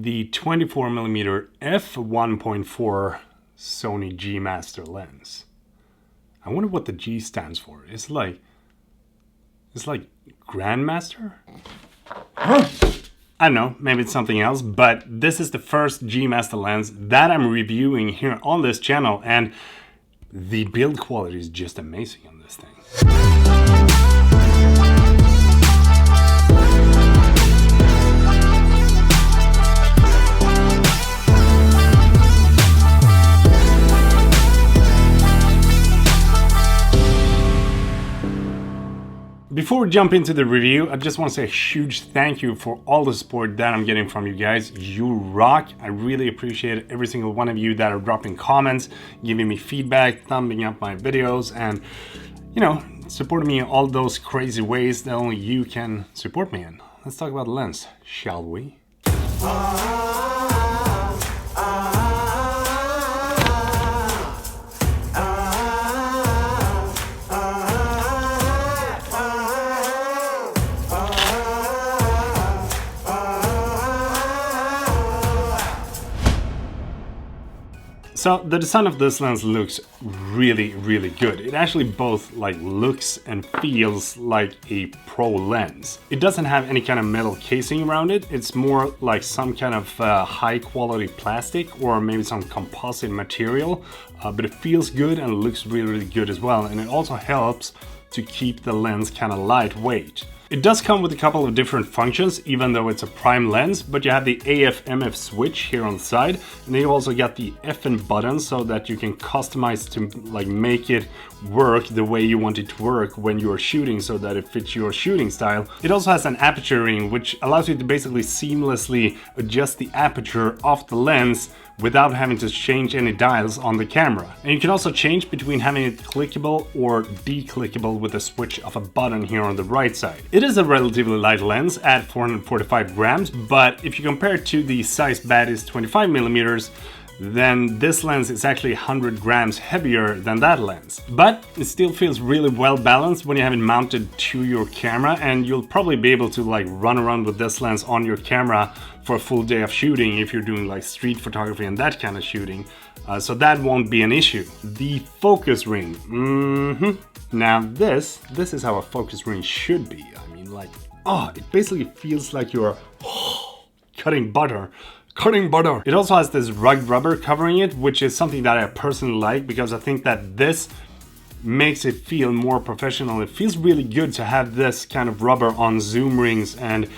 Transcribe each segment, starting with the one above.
the 24mm f1.4 Sony G Master lens. I wonder what the G stands for. It's like Grandmaster? Huh? I don't know, maybe it's something else, but this is the first G Master lens that I'm reviewing here on this channel, and the build quality is just amazing on this thing. Before we jump into the review, I just want to say a huge thank you for all the support that I'm getting from you guys. You rock. I really appreciate every single one of you that are dropping comments, giving me feedback, thumbing up my videos, and, you know, supporting me in all those crazy ways that only you can support me in. Let's talk about the lens, shall we? So the design of this lens looks really good. It actually both looks and feels like a pro lens. It doesn't have any kind of metal casing around it. It's more like some kind of high quality plastic or maybe some composite material, but it feels good and looks really good as well. And it also helps to keep the lens kind of lightweight. It does come with a couple of different functions, even though it's a prime lens, but you have the AF/MF switch here on the side, and then you also got the FN button so that you can customize to make it work the way you want it to work when you're shooting so that it fits your shooting style. It also has an aperture ring, which allows you to basically seamlessly adjust the aperture of the lens without having to change any dials on the camera. And you can also change between having it clickable or declickable with the switch of a button here on the right side. It is a relatively light lens at 445 grams, but if you compare it to the size baddest 25mm, then this lens is actually 100 grams heavier than that lens. But it still feels really well balanced when you have it mounted to your camera, and you'll probably be able to run around with this lens on your camera for a full day of shooting if you're doing street photography and that kind of shooting. So that won't be an issue. The focus ring. Now this is how a focus ring should be. I mean, it basically feels like you're cutting butter. It also has this rugged rubber covering it, which is something that I personally like because I think that this makes it feel more professional. It feels really good to have this kind of rubber on zoom rings and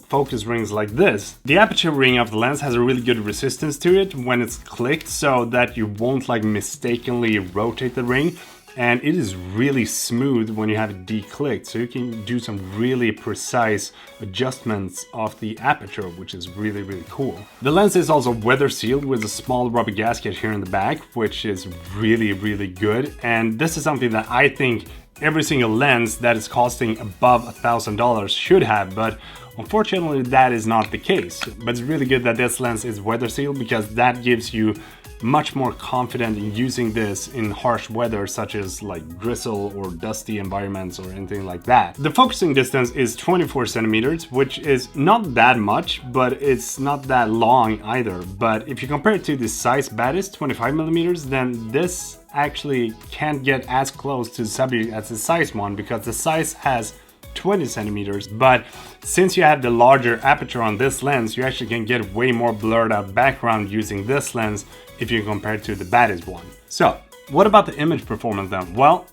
focus rings like this. The aperture ring of the lens has a really good resistance to it when it's clicked, so that you won't mistakenly rotate the ring. And it is really smooth when you have it declicked, so you can do some really precise adjustments of the aperture, which is really cool. The lens is also weather sealed with a small rubber gasket here in the back, which is really good. And this is something that I think every single lens that is costing above $1,000 should have, but unfortunately that is not the case. But it's really good that this lens is weather sealed because that gives you much more confident in using this in harsh weather, such as drizzle or dusty environments or anything like that. The focusing distance is 24 centimeters, which is not that much, but it's not that long either. But if you compare it to the size baddest 25mm, then this actually can't get as close to the subject as the size one, because the size has 20 centimeters, but since you have the larger aperture on this lens, you actually can get way more blurred out background using this lens if you compare it to the baddest one. So what about the image performance then? Well,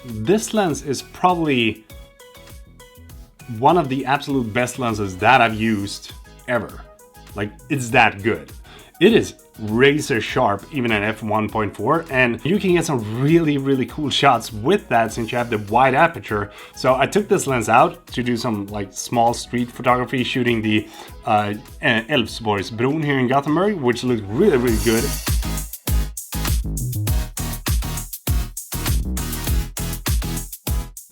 this lens is probably one of the absolute best lenses that I've used ever. It's that good. It is razor sharp even at f1.4, and you can get some really cool shots with that since you have the wide aperture. So I took this lens out to do some small street photography, shooting the Älvsborgsbron here in Gothenburg, which looked really good.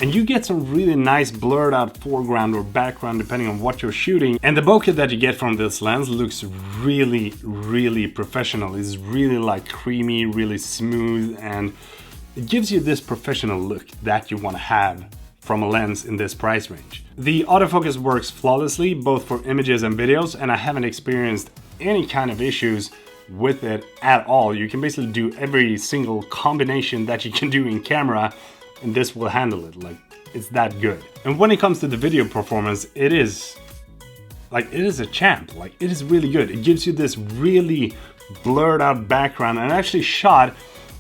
And you get some really nice blurred out foreground or background depending on what you're shooting. And the bokeh that you get from this lens looks really professional. It's really creamy, really smooth, and it gives you this professional look that you want to have from a lens in this price range. The autofocus works flawlessly both for images and videos, and I haven't experienced any kind of issues with it at all. You can basically do every single combination that you can do in camera and this will handle it. Like, it's that good. And when it comes to the video performance, it is a champ. Like, it is really good. It gives you this really blurred out background, and I actually shot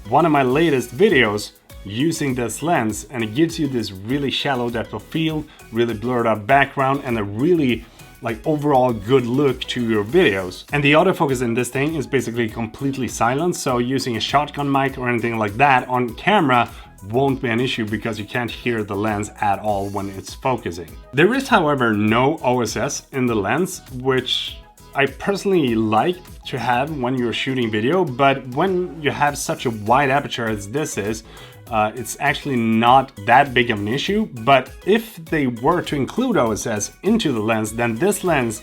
one of my latest videos using this lens, and it gives you this really shallow depth of field, really blurred out background, and a really like overall good look to your videos. And the autofocus in this thing is basically completely silent, so using a shotgun mic or anything like that on camera won't be an issue because you can't hear the lens at all when it's focusing. There is, however, no OSS in the lens, which I personally like to have when you're shooting video, but when you have such a wide aperture as this is, it's actually not that big of an issue. But if they were to include OSS into the lens, then this lens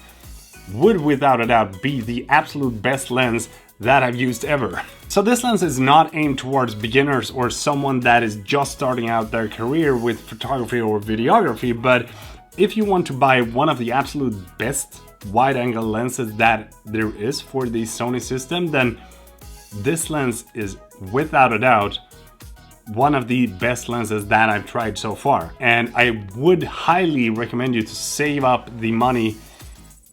would without a doubt be the absolute best lens that I've used ever. So this lens is not aimed towards beginners or someone that is just starting out their career with photography or videography, but if you want to buy one of the absolute best wide-angle lenses that there is for the Sony system, then this lens is without a doubt one of the best lenses that I've tried so far. And I would highly recommend you to save up the money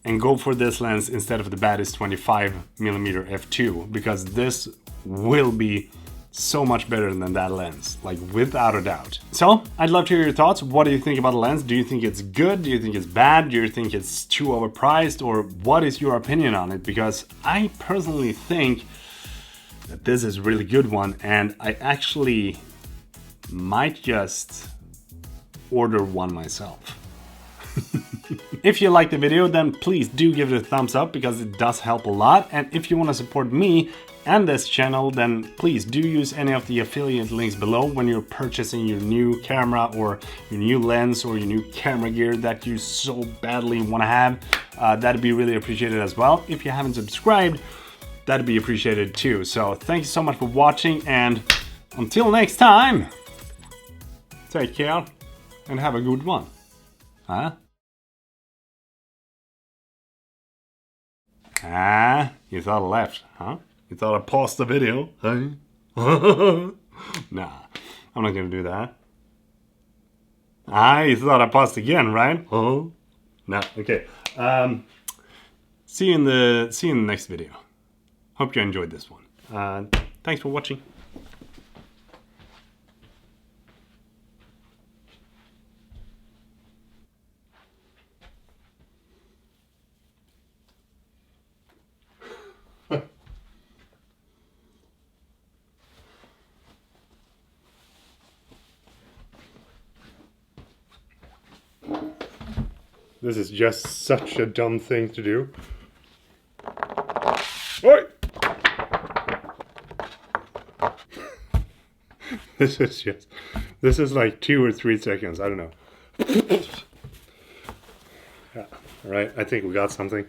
and go for this lens instead of the baddest 25mm f2, because this will be so much better than that lens, like without a doubt. So I'd love to hear your thoughts. What do you think about the lens? Do you think it's good? Do you think it's bad? Do you think it's too overpriced? Or what is your opinion on it? Because I personally think that this is a really good one, and I actually might just order one myself. If you liked the video, then please do give it a thumbs up because it does help a lot. And if you want to support me and this channel, then please do use any of the affiliate links below when you're purchasing your new camera or your new lens or your new camera gear that you so badly want to have. That'd be really appreciated as well. If you haven't subscribed, that'd be appreciated too. So thank you so much for watching, and until next time, take care and have a good one. Huh? You thought I left, huh? You thought I paused the video, huh? Nah, I'm not gonna do that. You thought I paused again, right? Huh? Nah, okay. See you in the next video. Hope you enjoyed this one. Thanks for watching. This is just such a dumb thing to do. Oi! This is like 2 or 3 seconds, I don't know. Yeah, all right, I think we got something.